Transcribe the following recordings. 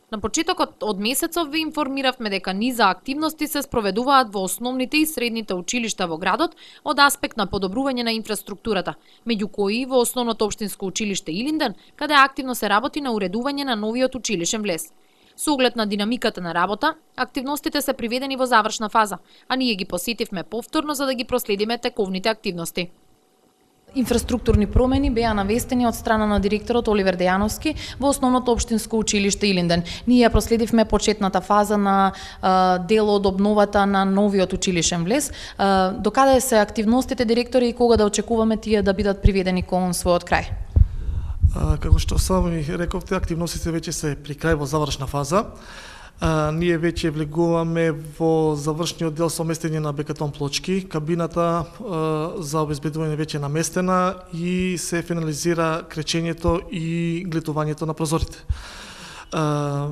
На почетокот од месецов ве информиравме дека низа активности се спроведуваат во основните и средните училишта во градот од аспект на подобрување на инфраструктурата, меѓу кои во Основното општинско училиште Илинден, каде активно се работи на уредување на новиот училишен влез. Со оглед на динамиката на работа, активностите се приведени во завршна фаза, а ние ги посетивме повторно за да ги проследиме тековните активности. Инфраструктурни промени беа навестени од страна на директорот Оливер Дејановски во Основното општинско училиште Илинден. Ние ја проследивме почетната фаза на дел од обновата на новиот училишен влез. Докаде се активностите, директори, и кога да очекуваме тие да бидат приведени кон својот крај? Како што сами рековте, активностите веќе се при крај во завршна фаза. Ние веќе влегуваме во завршниот дел со местење на бекатон плочки. Кабината за обезбедување веќе наместена и се финализира кречењето и глитувањето на прозорите.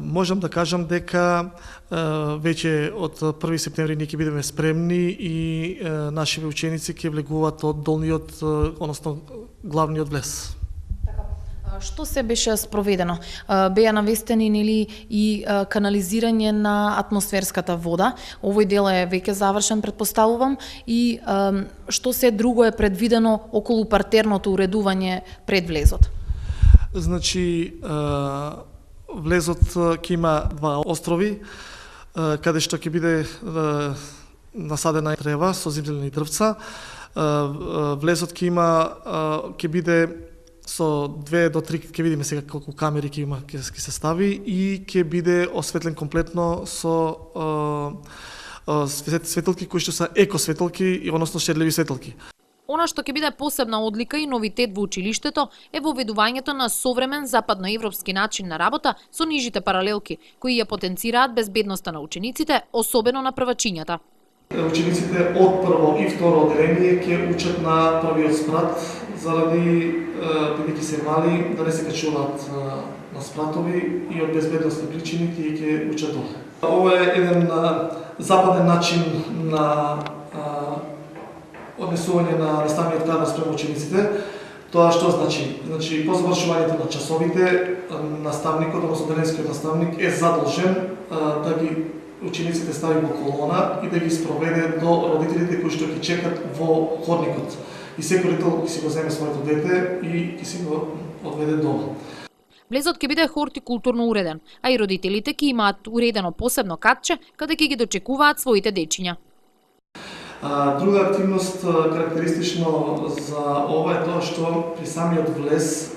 Можам да кажам дека веќе од 1 септември ние ќе бидеме спремни и нашиве ученици ќе влегуваат од долниот, односно главниот влез. Што се беше спроведено? Беа навестени нели и канализирање на атмосферската вода. Овој дел е веќе завршен, претпоставувам, и што се друго е предвидено околу партерното уредување пред влезот? Значи, влезот ќе има два острови, каде што ќе биде насадена трева со зимзелени дрвца. Влезот ќе биде со 2 до 3, ќе видиме сега колку камери ќе се стави, и ќе биде осветлен комплетно со светилки кои што се еко светилки, односно шедливи светилки. Она што ќе биде посебна одлика и новитет во училиштето е воведувањето на современ западноевропски начин на работа со нижите паралелки, кои ја потенцираат безбедноста на учениците, особено на првачињата. Учениците од прво и второ одделение ќе учат на првиот спрат, заради бидејќи се мали, да не се качуваат на спратови, и од безбедностни причини тие ќе учат доле. Ова е еден западен начин на однесување на наставниот кадар спрема учениците. Тоа што значи? Значи, по завршувањето на часовите, наставникот, односно деленскиот наставник, е задолжен да ги учениците стави во колона и да ги спроведе до родителите кои што ќе чекат во ходникот. И секој родител ќе си го земе своето дете и ќе си го одведе дома. Влезот ќе биде хортикултурно уреден, а и родителите ќе имаат уредено посебно катче каде ќе ги дочекуваат своите дечиња. Друга активност карактеристично за ова е тоа што при самиот влез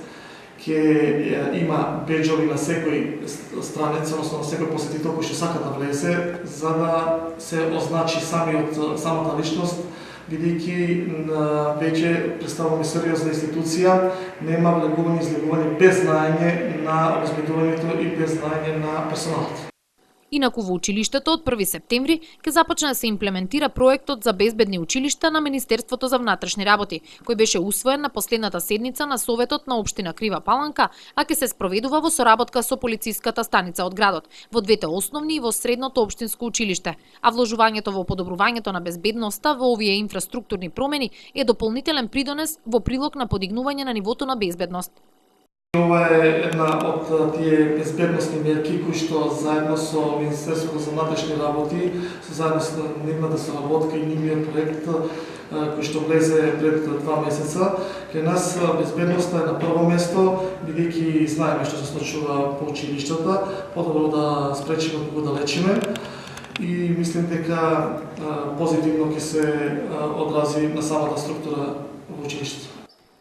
ќе има беџови на секој странец, односно на секој посетител кој што сака да влезе, за да се означи самата личност, бидејќи веќе представуваме сериозна институција, нема влегување и излегување без знаење на обезбедувањето и без знаење на персоналот. Инаку во училиштето од 1 септември ќе започне да се имплементира проектот за безбедни училишта на Министерството за внатрешни работи, кој беше усвоен на последната седница на Советот на општина Крива Паланка, а ќе се спроведува во соработка со полициската станица од градот, во двете основни и во Средното општинско училиште. А вложувањето во подобрувањето на безбедноста во овие инфраструктурни промени е дополнителен придонес во прилог на подигнување на нивото на безбедност. Ова е една од тие безбедносни мерки кои што заедно со Министерството за внатрешни работи, заедно со нивната соработка и нивниот проект кој што влезе пред 2 месеца, кај нас безбедноста е на прво место, бидејќи знаеме што се случува по училиштата, подобро да спречиме кога да лечиме, и мислим дека позитивно ќе се одрази на самата структура во училиштето.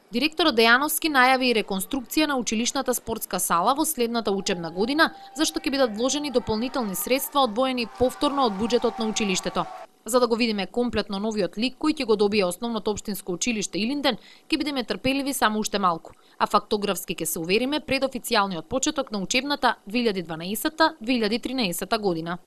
Директорот Дејановски најави и реконструкција на училишната спортска сала во следната учебна година, зашто ќе бидат вложени дополнителни средства одвоени повторно од буџетот на училиштето. За да го видиме комплетно новиот лик кој ќе го добие Основното општинско училиште Илинден, ќе бидеме трпеливи само уште малку, а фактографски ќе се увериме пред официјалниот почеток на учебната 2012-2013 година.